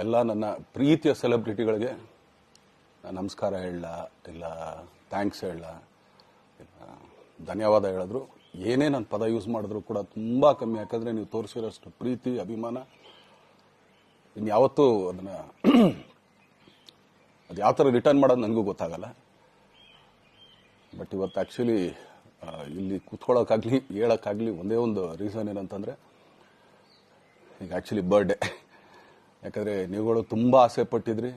ಎಲ್ಲ ನನ್ನ ಪ್ರೀತಿಯ ಸೆಲೆಬ್ರಿಟಿಗಳಿಗೆ ನಮಸ್ಕಾರ ಹೇಳ ಇಲ್ಲ ಥ್ಯಾಂಕ್ಸ್ ಹೇಳ ಇಲ್ಲ ಧನ್ಯವಾದ ಹೇಳಿದ್ರು ಏನೇ ನನ್ನ ಪದ ಯೂಸ್ ಮಾಡಿದ್ರು ಕೂಡ ತುಂಬ ಕಮ್ಮಿ. ಯಾಕಂದರೆ ನೀವು ತೋರಿಸಿರೋಷ್ಟು ಪ್ರೀತಿ ಅಭಿಮಾನ ಇನ್ಯಾವತ್ತೂ ಅದನ್ನು ಅದು ಯಾವ ಥರ ರಿಟರ್ನ್ ಮಾಡೋದು ನನಗೂ ಗೊತ್ತಾಗಲ್ಲ. ಬಟ್ ಇವತ್ತು ಆ್ಯಕ್ಚುಲಿ ಇಲ್ಲಿ ಕೂತ್ಕೊಳ್ಳೋಕ್ಕಾಗಲಿ ಹೇಳೋಕ್ಕಾಗಲಿ ಒಂದೇ ಒಂದು ರೀಸನ್ ಏನಂತಂದರೆ ಈಗ ಆ್ಯಕ್ಚುಲಿ ಬರ್ಡೇ. ಯಾಕಂದರೆ ನೀವುಗಳು ತುಂಬ ಆಸೆ ಪಟ್ಟಿದ್ರಿ,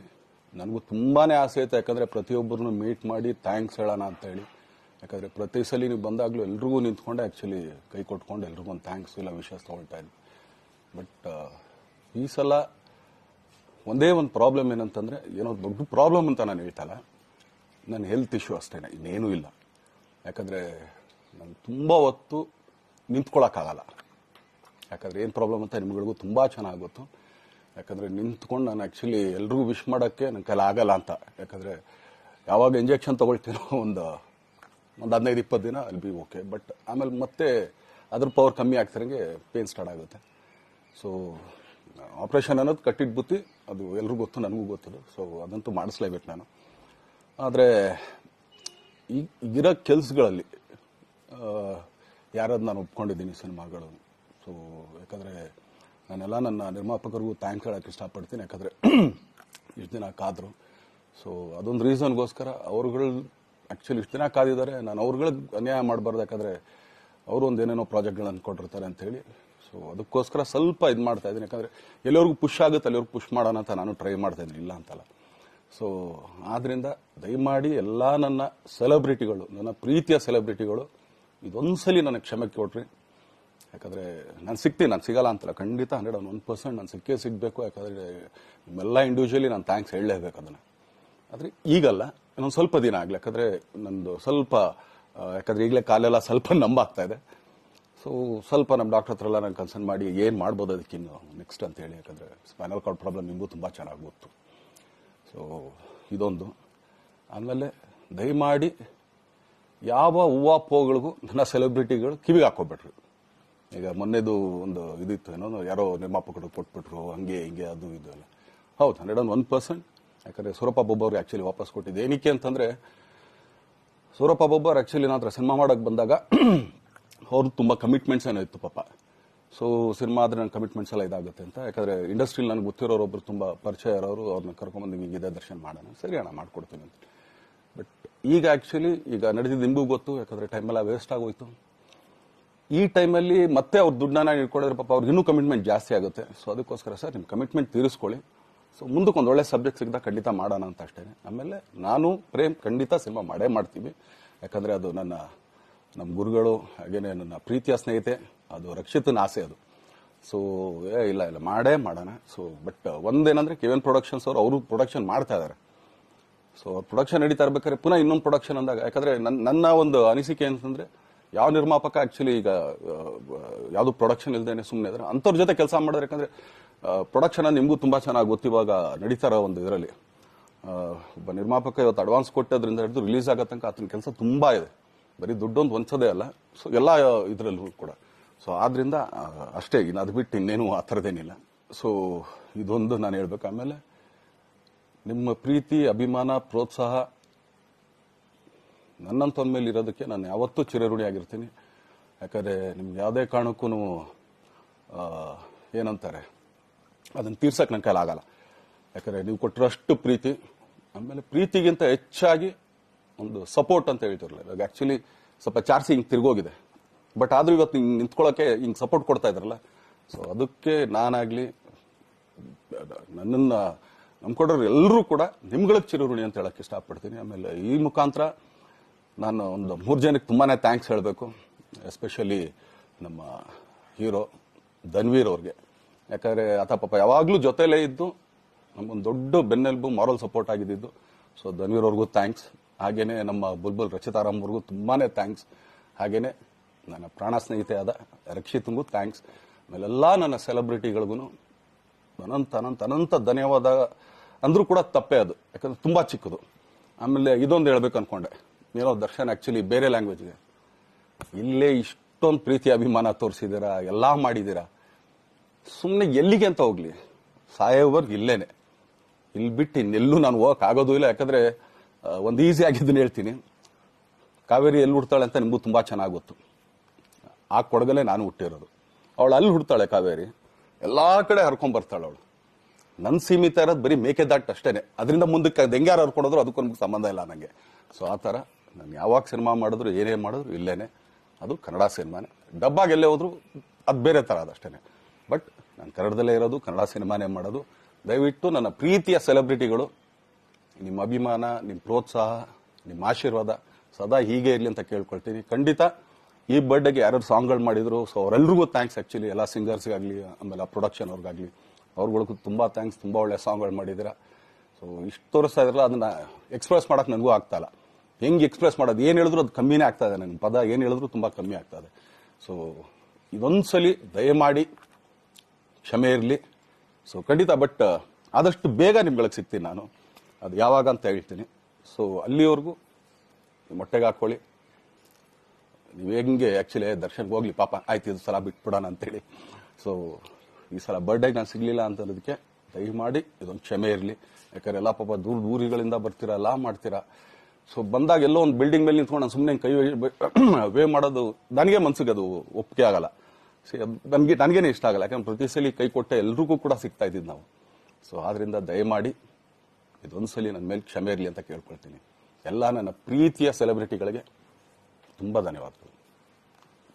ನನಗೂ ತುಂಬಾ ಆಸೆ ಇತ್ತು. ಯಾಕಂದರೆ ಪ್ರತಿಯೊಬ್ಬರನ್ನು ಮೀಟ್ ಮಾಡಿ ಥ್ಯಾಂಕ್ಸ್ ಹೇಳೋಣ ಅಂತ ಹೇಳಿ. ಯಾಕಂದರೆ ಪ್ರತಿ ಸಲ ನೀವು ಬಂದಾಗಲೂ ಎಲ್ರಿಗೂ ನಿಂತ್ಕೊಂಡೆ ಆ್ಯಕ್ಚುಲಿ ಕೈ ಕೊಟ್ಕೊಂಡು ಎಲ್ರಿಗೂ ಒಂದು ಥ್ಯಾಂಕ್ಸ್ ಇಲ್ಲ ವಿಷಸ್ ತೊಗೊಳ್ತಾ ಇದ್ವಿ. ಬಟ್ ಈ ಸಲ ಒಂದೇ ಒಂದು ಪ್ರಾಬ್ಲಮ್ ಏನಂತಂದರೆ, ಏನೋ ದೊಡ್ಡ ಪ್ರಾಬ್ಲಮ್ ಅಂತ ನಾನು ಹೇಳ್ತಲ್ಲ, ನನ್ನ ಹೆಲ್ತ್ ಇಶ್ಯೂ ಅಷ್ಟೇ, ಇನ್ನೇನೂ ಇಲ್ಲ. ಯಾಕಂದರೆ ನಾನು ತುಂಬ ಹೊತ್ತು ನಿಂತ್ಕೊಳ್ಳೋಕ್ಕಾಗಲ್ಲ. ಯಾಕಂದರೆ ಏನು ಪ್ರಾಬ್ಲಮ್ ಅಂತ ನಿಮ್ಗಳಿಗೂ ತುಂಬ ಚೆನ್ನಾಗಿ ಗೊತ್ತು. ಯಾಕಂದರೆ ನಿಂತ್ಕೊಂಡು ನಾನು ಆ್ಯಕ್ಚುಲಿ ಎಲ್ರಿಗೂ ವಿಶ್ ಮಾಡೋಕ್ಕೆ ನನ್ನ ಕೈಲಿ ಆಗಲ್ಲ ಅಂತ. ಯಾಕಂದರೆ ಯಾವಾಗ ಇಂಜೆಕ್ಷನ್ ತೊಗೊಳ್ತೀನೋ ಒಂದು 15-20 ದಿನ ಅಲ್ಲಿ ಬಿ ಓಕೆ. ಬಟ್ ಆಮೇಲೆ ಮತ್ತೆ ಅದ್ರ ಪವರ್ ಕಮ್ಮಿ ಆಗ್ತಿರಂಗೆ ಪೇನ್ ಸ್ಟಾರ್ಟ್ ಆಗುತ್ತೆ. ಸೊ ಆಪ್ರೇಷನ್ ಅನ್ನೋದು ಕಟ್ಟಿಟ್ಟು ಬುತ್ತಿ, ಅದು ಎಲ್ರಿಗೂ ಗೊತ್ತು, ನನಗೂ ಗೊತ್ತದು. ಸೊ ಅದಂತೂ ಮಾಡಿಸ್ಲೇಬೇಕು ನಾನು. ಆದರೆ ಈಗಿರೋ ಕೆಲಸಗಳಲ್ಲಿ ಯಾರಾದ್ರು ನಾನು ಒಪ್ಕೊಂಡಿದ್ದೀನಿ ಸಿನಿಮಾಗಳು. ಸೊ ಯಾಕಂದರೆ ನಾನೆಲ್ಲ ನನ್ನ ನಿರ್ಮಾಪಕರಿಗೂ ಥ್ಯಾಂಕ್ಸ್ ಹೇಳೋಕ್ಕೆ ಇಷ್ಟಪಡ್ತೀನಿ. ಯಾಕಂದರೆ ಇಷ್ಟು ದಿನ ಕಾದರು. ಸೊ ಅದೊಂದು ರೀಸನ್ಗೋಸ್ಕರ ಅವ್ರುಗಳು ಆ್ಯಕ್ಚುಲಿ ಇಷ್ಟು ದಿನ ಕಾದಿದ್ದಾರೆ. ನಾನು ಅವ್ರುಗಳಿಗೆ ಅನ್ಯಾಯ ಮಾಡಬಾರ್ದು. ಯಾಕಂದರೆ ಅವರು ಒಂದು ಏನೇನೋ ಪ್ರಾಜೆಕ್ಟ್ಗಳನ್ನು ಕೊಟ್ಟಿರ್ತಾರೆ ಅಂಥೇಳಿ. ಸೊ ಅದಕ್ಕೋಸ್ಕರ ಸ್ವಲ್ಪ ಇದು ಮಾಡ್ತಾ ಇದ್ದೀನಿ. ಯಾಕಂದರೆ ಎಲ್ಲಿವರೆಗೂ ಪುಷ್ ಆಗುತ್ತೆ ಅಲ್ಲಿವರೆಗೂ ಪುಷ್ ಮಾಡೋಣ ಅಂತ ನಾನು ಟ್ರೈ ಮಾಡ್ತಾ ಇದ್ದೀನಿ, ಇಲ್ಲ ಅಂತಲ್ಲ. ಸೊ ಆದ್ದರಿಂದ ದಯಮಾಡಿ ಎಲ್ಲ ನನ್ನ ಸೆಲೆಬ್ರಿಟಿಗಳು, ನನ್ನ ಪ್ರೀತಿಯ ಸೆಲೆಬ್ರಿಟಿಗಳು, ಇದೊಂದ್ಸಲಿ ನನಗೆ ಕ್ಷಮೆ ಕೊಡ್ರಿ. ಯಾಕಂದರೆ ನಾನು ಸಿಗ್ತೀನಿ, ನಾನು ಸಿಗಲ್ಲ ಅಂತಲ್ಲ, ಖಂಡಿತ 101% ನಾನು ಸಿಕ್ಕೇ ಸಿಗಬೇಕು. ಯಾಕಂದರೆ ನಿಮ್ಮೆಲ್ಲ ಇಂಡಿವಿಜುವಲಿ ನಾನು ಥ್ಯಾಂಕ್ಸ್ ಹೇಳಲೇಬೇಕು ಅದನ್ನು. ಆದರೆ ಈಗಲ್ಲ, ಇನ್ನೊಂದು ಸ್ವಲ್ಪ ದಿನ ಆಗಲಿ. ಯಾಕಂದರೆ ನಂದು ಸ್ವಲ್ಪ ಯಾಕಂದರೆ ಈಗಲೇ ಕಾಲೆಲ್ಲ ಸ್ವಲ್ಪ ನಂಬಾಗ್ತಾ ಇದೆ. ಸೊ ಸ್ವಲ್ಪ ನಮ್ಮ ಡಾಕ್ಟರ್ ಹತ್ರ ಎಲ್ಲ ನಾನು ಕನ್ಸರ್ನ್ ಮಾಡಿ ಏನು ಮಾಡ್ಬೋದು ಅದಕ್ಕಿನ್ನು ನೆಕ್ಸ್ಟ್ ಅಂತೇಳಿ. ಯಾಕಂದರೆ ಸ್ಪೈನಲ್ ಕಾರ್ಡ್ ಪ್ರಾಬ್ಲಮ್ ನಿಮಗೂ ತುಂಬ ಚೆನ್ನಾಗಿ ಗೊತ್ತು. ಸೊ ಇದೊಂದು. ಆಮೇಲೆ ದಯಮಾಡಿ ಯಾವ ಹೂವಾಪೋಗಳಿಗೂ ನನ್ನ ಸೆಲೆಬ್ರಿಟಿಗಳು ಕಿವಿಗೆ ಹಾಕೋಬಿಟ್ರು. ಈಗ ಮೊನ್ನೆದು ಒಂದು ಇದಿತ್ತು, ಏನೋ ಯಾರೋ ನಿರ್ಮಾಪಕರು ಕೊಟ್ಬಿಟ್ರು, ಹಂಗೆ ಹಿಂಗೆ ಅದು ಇದು ಎಲ್ಲ. ಹೌದು, 101%. ಯಾಕಂದರೆ ಸೂರಪ್ಪ ಬೊಬ್ಬರು ಆ್ಯಕ್ಚುಲಿ ವಾಪಸ್ ಕೊಟ್ಟಿದ್ದು ಏನಕ್ಕೆ ಅಂತಂದರೆ, ಸೂರಪ್ಪ ಬೊಬ್ಬರು ಆ್ಯಕ್ಚುಲಿ ನಾನು ಸಿನಿಮಾ ಮಾಡೋಕ್ಕೆ ಬಂದಾಗ ಅವ್ರು ತುಂಬ ಕಮಿಟ್ಮೆಂಟ್ಸ್ ಏನೋ ಇತ್ತು ಪಾಪ. ಸೊ ಸಿನಿಮಾ ಆದರೆ ನನ್ನ ಕಮಿಟ್ಮೆಂಟ್ಸ್ ಎಲ್ಲ ಇದಾಗುತ್ತೆ ಅಂತ. ಯಾಕಂದರೆ ಇಂಡಸ್ಟ್ರಿಲಿ ನನಗೆ ಗೊತ್ತಿರೋರೊಬ್ಬರು ತುಂಬ ಪರಿಚಯ ಇರೋರು, ಅವ್ರನ್ನ ಕರ್ಕೊಂಬಂದು ಹಿಂಗಿದೆ ದರ್ಶನ ಮಾಡೋಣ, ಸರಿ ಅಣ್ಣ ಮಾಡ್ಕೊಡ್ತೀನಿ ಅಂತ. ಬಟ್ ಈಗ ಆ್ಯಕ್ಚುಲಿ ಈಗ ನಡೆದಿದ್ದು ನಿಮಗೂ ಗೊತ್ತು. ಯಾಕಂದರೆ ಟೈಮೆಲ್ಲ ವೇಸ್ಟ್ ಆಗೋಯ್ತು. ಈ ಟೈಮಲ್ಲಿ ಮತ್ತೆ ಅವ್ರ ದುಡ್ಡನ್ನ ಇಟ್ಕೊಂಡಿದ್ರೆ ಪಾಪ ಅವ್ರಿಗೆ ಇನ್ನೂ ಕಮಿಟ್ಮೆಂಟ್ ಜಾಸ್ತಿ ಆಗುತ್ತೆ. ಸೊ ಅದಕ್ಕೋಸ್ಕರ ಸರ್ ನಿಮ್ಮ ಕಮಿಟ್ಮೆಂಟ್ ತೀರಿಸ್ಕೊಳ್ಳಿ. ಸೊ ಮುಂದಕ್ಕೆ ಒಂದು ಒಳ್ಳೆ ಸಬ್ಜೆಕ್ಟ್ ಸಿಗ್ದಾಗ ಖಂಡಿತ ಮಾಡೋಣ ಅಂತ ಅಷ್ಟೇ. ಆಮೇಲೆ ನಾನು ಪ್ರೇಮ್ ಖಂಡಿತ ಸಿನಿಮಾ ಮಾಡೇ ಮಾಡ್ತೀವಿ. ಯಾಕಂದರೆ ಅದು ನಮ್ಮ ಗುರುಗಳು, ಹಾಗೇನೆ ನನ್ನ ಪ್ರೀತಿಯ ಸ್ನೇಹಿತೆ, ಅದು ರಕ್ಷಿತನ ಆಸೆ ಅದು. ಸೊ ಇಲ್ಲ ಮಾಡೇ ಮಾಡೋಣ. ಸೊ ಬಟ್ ಒಂದೇನಂದ್ರೆ KVN ಪ್ರೊಡಕ್ಷನ್ಸ್ ಅವರು ಪ್ರೊಡಕ್ಷನ್ ಮಾಡ್ತಾ ಇದ್ದಾರೆ. ಸೊ ಪ್ರೊಡಕ್ಷನ್ ನಡೀತಾ ಇರ್ಬೇಕಾದ್ರೆ ಪುನಃ ಇನ್ನೊಂದು ಪ್ರೊಡಕ್ಷನ್ ಅಂದಾಗ, ಯಾಕಂದರೆ ನನ್ನ ಒಂದು ಅನಿಸಿಕೆ ಅಂತಂದರೆ, ಯಾವ ನಿರ್ಮಾಪಕ ಆ್ಯಕ್ಚುಲಿ ಈಗ ಯಾವುದು ಪ್ರೊಡಕ್ಷನ್ ಇಲ್ದೇನೆ ಸುಮ್ಮನೆ ಇದ್ದಾರೆ ಅಂಥವ್ರ ಜೊತೆ ಕೆಲಸ ಮಾಡೋದು. ಯಾಕಂದರೆ ಪ್ರೊಡಕ್ಷನ್ ನಿಮಗೂ ತುಂಬ ಚೆನ್ನಾಗಿ ಗೊತ್ತು. ಇವಾಗ ನಡೀತಾ ಇರೋ ಒಂದು ಇದರಲ್ಲಿ ಒಬ್ಬ ನಿರ್ಮಾಪಕ ಇವತ್ತು ಅಡ್ವಾನ್ಸ್ ಕೊಟ್ಟೋದ್ರಿಂದ ಹಿಡಿದು ರಿಲೀಸ್ ಆಗೋ ತನಕ ಆತನ ಕೆಲಸ ತುಂಬ ಇದೆ. ಬರೀ ದುಡ್ಡೊಂದು ಹೊಂಚೋದೇ ಅಲ್ಲ, ಸೊ ಎಲ್ಲ ಇದರಲ್ಲೂ ಕೂಡ. ಸೊ ಆದ್ರಿಂದ ಅಷ್ಟೇ, ಇನ್ನು ಅದು ಬಿಟ್ಟು ಇನ್ನೇನು ಆ ಥರದ್ದೇನಿಲ್ಲ. ಸೊ ಇದೊಂದು ನಾನು ಹೇಳ್ಬೇಕು. ಆಮೇಲೆ ನಿಮ್ಮ ಪ್ರೀತಿ, ಅಭಿಮಾನ, ಪ್ರೋತ್ಸಾಹ ನನ್ನಂತೊಂದ ಮೇಲೆ ಇರೋದಕ್ಕೆ ನಾನು ಯಾವತ್ತೂ ಚಿರಋಣಿಯಾಗಿರ್ತೀನಿ. ಯಾಕಂದರೆ ನಿಮ್ಗೆ ಯಾವುದೇ ಕಾರಣಕ್ಕೂ ಏನಂತಾರೆ ಅದನ್ನು ತೀರ್ಸಕ್ಕೆ ನನ್ನ ಕೈಲಿ ಆಗಲ್ಲ. ಯಾಕಂದರೆ ನೀವು ಕೊಟ್ಟಿರೋಷ್ಟು ಪ್ರೀತಿ, ಆಮೇಲೆ ಪ್ರೀತಿಗಿಂತ ಹೆಚ್ಚಾಗಿ ಒಂದು ಸಪೋರ್ಟ್ ಅಂತ ಹೇಳ್ತಿರಲ್ಲ. ಇವಾಗ ಆ್ಯಕ್ಚುಲಿ ಸ್ವಲ್ಪ ಚಾರ್ಜ್ ಹಿಂಗೆ ತಿರ್ಗೋಗಿದೆ. ಬಟ್ ಆದರೂ ಇವತ್ತು ಹಿಂಗೆ ನಿಂತ್ಕೊಳ್ಳೋಕ್ಕೆ ಹಿಂಗೆ ಸಪೋರ್ಟ್ ಕೊಡ್ತಾ ಇದ್ರಲ್ಲ. ಸೊ ಅದಕ್ಕೆ ನಾನಾಗಲಿ ನನ್ನನ್ನು ನಂಬ್ಕೊಡೋರು ಎಲ್ಲರೂ ಕೂಡ ನಿಮ್ಗಳಿಗೆ ಚಿರಋಣಿ ಅಂತ ಹೇಳಕ್ಕೆ ಇಷ್ಟಪಡ್ತೀನಿ. ಆಮೇಲೆ ಈ ಮುಖಾಂತರ ನಾನು ಒಂದು 3 ಜನಕ್ಕೆ ತುಂಬಾ ಥ್ಯಾಂಕ್ಸ್ ಹೇಳಬೇಕು. ಎಸ್ಪೆಷಲಿ ನಮ್ಮ ಹೀರೋ ಧನ್ವೀರ್ ಅವ್ರಿಗೆ. ಯಾಕಂದರೆ ಆತ ಪಾಪ ಯಾವಾಗಲೂ ಜೊತೆಲೇ ಇದ್ದು ನಮಗೊಂದು ದೊಡ್ಡ ಬೆನ್ನೆಲುಬು, ಮಾರಲ್ ಸಪೋರ್ಟ್ ಆಗಿದ್ದು. ಸೊ ಧನ್ವೀರ್ ಅವ್ರಿಗೂ ಥ್ಯಾಂಕ್ಸ್. ಹಾಗೇನೆ ನಮ್ಮ ಬುಲ್ಬುಲ್ ರಚಿತಾರಾಮ್ ಅವ್ರಿಗೂ ತುಂಬಾ ಥ್ಯಾಂಕ್ಸ್. ಹಾಗೇನೆ ನನ್ನ ಪ್ರಾಣ ಸ್ನೇಹಿತೆ ಆದ ರಕ್ಷಿತಂಗೂ ಥ್ಯಾಂಕ್ಸ್. ಆಮೇಲೆಲ್ಲ ನನ್ನ ಸೆಲೆಬ್ರಿಟಿಗಳಿಗೂ ಅನಂತ ಧನ್ಯವಾದ ಅಂದರೂ ಕೂಡ ತಪ್ಪೇ ಅದು. ಯಾಕಂದ್ರೆ ತುಂಬ ಚಿಕ್ಕದು. ಆಮೇಲೆ ಇದೊಂದು ಹೇಳ್ಬೇಕು ಅನ್ಕೊಂಡೆ, ಏನೋ ದರ್ಶನ್ ಆ್ಯಕ್ಚುಲಿ ಬೇರೆ ಲ್ಯಾಂಗ್ವೇಜ್ಗೆ ಇಲ್ಲೇ ಇಷ್ಟೊಂದು ಪ್ರೀತಿ ಅಭಿಮಾನ ತೋರಿಸಿದ್ದೀರಾ, ಎಲ್ಲ ಮಾಡಿದ್ದೀರಾ, ಸುಮ್ಮನೆ ಎಲ್ಲಿಗೆ ಅಂತ ಹೋಗ್ಲಿ. ಸಾಯೋವರ್ಗು ಇಲ್ಲೇನೆ, ಇಲ್ಲಿ ಬಿಟ್ಟು ಇನ್ನೆಲ್ಲೂ ನಾನು ಹೋಗಕ್ ಆಗೋದು ಇಲ್ಲ. ಯಾಕಂದ್ರೆ ಒಂದು ಈಸಿ ಆಗಿದ್ದನ್ನು ಹೇಳ್ತೀನಿ, ಕಾವೇರಿ ಎಲ್ಲಿ ಹುಡ್ತಾಳೆ ಅಂತ ನಿಮಗೂ ತುಂಬಾ ಚೆನ್ನಾಗಿ ಗೊತ್ತು. ಆ ಕೊಡಗಲ್ಲೇ ನಾನು ಹುಟ್ಟಿರೋದು. ಅವಳು ಅಲ್ಲಿ ಹುಡ್ತಾಳೆ ಕಾವೇರಿ, ಎಲ್ಲಾ ಕಡೆ ಹರ್ಕೊಂಡ್ ಬರ್ತಾಳೆ ಅವಳು. ನನ್ ಸೀಮಿತ ಇರೋದು ಬರೀ ಮೇಕೆದಾಟ್ ಅಷ್ಟೇನೆ, ಅದರಿಂದ ಮುಂದಕ್ಕೆ ಹೆಂಗ್ಯಾರು ಹರ್ಕೊಡೋದ್ರು ಅದಕ್ಕೂ ನಮ್ಗೆ ಸಂಬಂಧ ಇಲ್ಲ ನನಗೆ. ಸೊ ಆ ಥರ ನಾನು ಯಾವಾಗ ಸಿನಿಮಾ ಮಾಡಿದ್ರು ಏನೇ ಮಾಡಿದ್ರು ಇಲ್ಲೇನೆ, ಅದು ಕನ್ನಡ ಸಿನಿಮಾನೇ. ಡಬ್ಬಾಗಿ ಎಲ್ಲೇ ಹೋದ್ರು ಅದು ಬೇರೆ ಥರ ಅದಷ್ಟೇನೆ. ಬಟ್ ನಾನು ಕನ್ನಡದಲ್ಲೇ ಇರೋದು, ಕನ್ನಡ ಸಿನಿಮಾನೇ ಮಾಡೋದು. ದಯವಿಟ್ಟು ನನ್ನ ಪ್ರೀತಿಯ ಸೆಲೆಬ್ರಿಟಿಗಳು, ನಿಮ್ಮ ಅಭಿಮಾನ, ನಿಮ್ಮ ಪ್ರೋತ್ಸಾಹ, ನಿಮ್ಮ ಆಶೀರ್ವಾದ ಸದಾ ಹೀಗೆ ಇರಲಿ ಅಂತ ಕೇಳ್ಕೊಳ್ತೀನಿ. ಖಂಡಿತ ಈ ಬರ್ಡೇಗೆ ಯಾರ್ಯಾರು ಸಾಂಗ್ಗಳು ಮಾಡಿದ್ರು, ಸೊ ಅವರೆಲ್ರಿಗೂ ಥ್ಯಾಂಕ್ಸ್. ಆ್ಯಕ್ಚುಲಿ ಎಲ್ಲ ಸಿಂಗರ್ಸ್ಗಾಗಲಿ, ಆಮೇಲೆ ಪ್ರೊಡಕ್ಷನ್ ಅವ್ರಿಗಾಗಲಿ, ಅವ್ರಗಳಿಗೂ ತುಂಬ ಥ್ಯಾಂಕ್ಸ್. ತುಂಬ ಒಳ್ಳೆ ಸಾಂಗ್ಗಳು ಮಾಡಿದ್ದೀರಾ. ಸೊ ಇಷ್ಟು ತೋರಿಸ್ತಾ ಇದ್ರಲ್ಲ, ಅದನ್ನ ಎಕ್ಸ್ಪ್ರೆಸ್ ಮಾಡಕ್ಕೆ ನನಗೂ ಆಗ್ತಾ ಇಲ್ಲ. ಹೆಂಗೆ ಎಕ್ಸ್ಪ್ರೆಸ್ ಮಾಡೋದು, ಏನು ಹೇಳಿದ್ರು ಅದು ಕಮ್ಮಿನೇ ಆಗ್ತಾ ಇದೆ. ನನ್ನ ಪದ ಏನು ಹೇಳಿದ್ರು ತುಂಬ ಕಮ್ಮಿ ಆಗ್ತಾ ಇದೆ. ಸೊ ಇದೊಂದ್ಸಲಿ ದಯಮಾಡಿ ಕ್ಷಮೆ ಇರಲಿ. ಸೊ ಖಂಡಿತ, ಬಟ್ ಆದಷ್ಟು ಬೇಗ ನಿಮ್ಗಳಿಗೆ ಸಿಗ್ತೀನಿ ನಾನು, ಅದು ಯಾವಾಗ ಅಂತ ಹೇಳ್ತೀನಿ. ಸೊ ಅಲ್ಲಿವರೆಗೂ ಮೊಟ್ಟೆಗೆ ಹಾಕೊಳ್ಳಿ. ನೀವು ಹೆಂಗೆ ಆ್ಯಕ್ಚುಲಿ ದರ್ಶನ್ಗೆ ಹೋಗ್ಲಿ ಪಾಪ, ಆಯ್ತು ಇದು ಸಲ ಬಿಟ್ಬಿಡೋಣ ಅಂತೇಳಿ. ಸೊ ಈ ಸಲ ಬರ್ಡೇಗೆ ನಾನು ಸಿಗಲಿಲ್ಲ ಅಂತನ್ನೋದಕ್ಕೆ ದಯಮಾಡಿ ಇದೊಂದು ಕ್ಷಮೆ ಇರಲಿ. ಯಾಕಂದ್ರೆ ಎಲ್ಲ ಪಾಪ ದೂರಗಳಿಂದ ಬರ್ತೀರಾ, ಎಲ್ಲ ಮಾಡ್ತೀರಾ. ಸೊ ಬಂದಾಗ ಎಲ್ಲೋ ಒಂದು ಬಿಲ್ಡಿಂಗ್ ಮೇಲೆ ನಿಂತ್ಕೊಂಡು ನಾನು ಸುಮ್ಮನೆ ಕೈ ವೇ ಮಾಡೋದು ನನಗೆ ಮನ್ಸಿಗೆ ಅದು ಒಪ್ಪಿಗೆ ಆಗಲ್ಲ. ನನಗೇನೆ ಇಷ್ಟ ಆಗಲ್ಲ. ಯಾಕಂದ್ರೆ ಪ್ರತಿ ಸಲ ಕೈ ಕೊಟ್ಟೆ ಎಲ್ರಿಗೂ ಕೂಡ ಸಿಗ್ತಾ ಇದ್ದಿದ್ದು ನಾವು. ಸೊ ಆದ್ರಿಂದ ದಯಮಾಡಿ ಇದೊಂದ್ಸಲಿ ನನ್ನ ಮೇಲೆ ಕ್ಷಮೆ ಇರಲಿ ಅಂತ ಕೇಳ್ಕೊಳ್ತೀನಿ. ಎಲ್ಲ ನನ್ನ ಪ್ರೀತಿಯ ಸೆಲೆಬ್ರಿಟಿಗಳಿಗೆ ತುಂಬ ಧನ್ಯವಾದಗಳು.